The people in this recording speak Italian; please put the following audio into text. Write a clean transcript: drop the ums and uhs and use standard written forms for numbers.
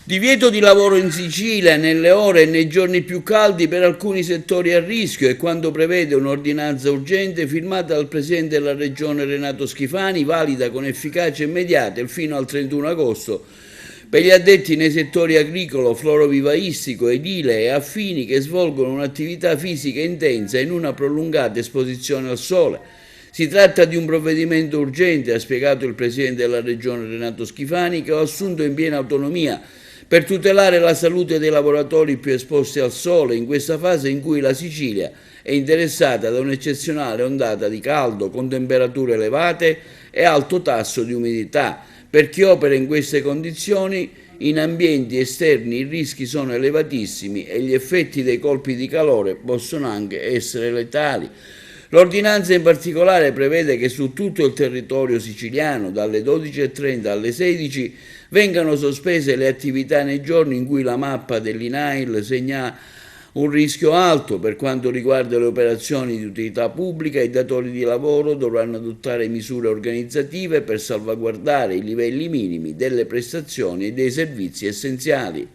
Divieto di lavoro in Sicilia nelle ore e nei giorni più caldi per alcuni settori a rischio e quanto prevede un'ordinanza urgente firmata dal Presidente della Regione Renato Schifani, valida con efficacia immediata fino al 31 agosto per gli addetti nei settori agricolo, florovivaistico, edile e affini che svolgono un'attività fisica intensa in una prolungata esposizione al sole. Si tratta di un provvedimento urgente, ha spiegato il Presidente della Regione Renato Schifani, che ho assunto in piena autonomia per tutelare la salute dei lavoratori più esposti al sole in questa fase in cui la Sicilia è interessata da un'eccezionale ondata di caldo con temperature elevate e alto tasso di umidità. Per chi opera in queste condizioni, in ambienti esterni i rischi sono elevatissimi e gli effetti dei colpi di calore possono anche essere letali. L'ordinanza in particolare prevede che su tutto il territorio siciliano, dalle 12:30 alle 16, vengano sospese le attività nei giorni in cui la mappa dell'INAIL segna un rischio alto. Per quanto riguarda le operazioni di utilità pubblica, i datori di lavoro dovranno adottare misure organizzative per salvaguardare i livelli minimi delle prestazioni e dei servizi essenziali.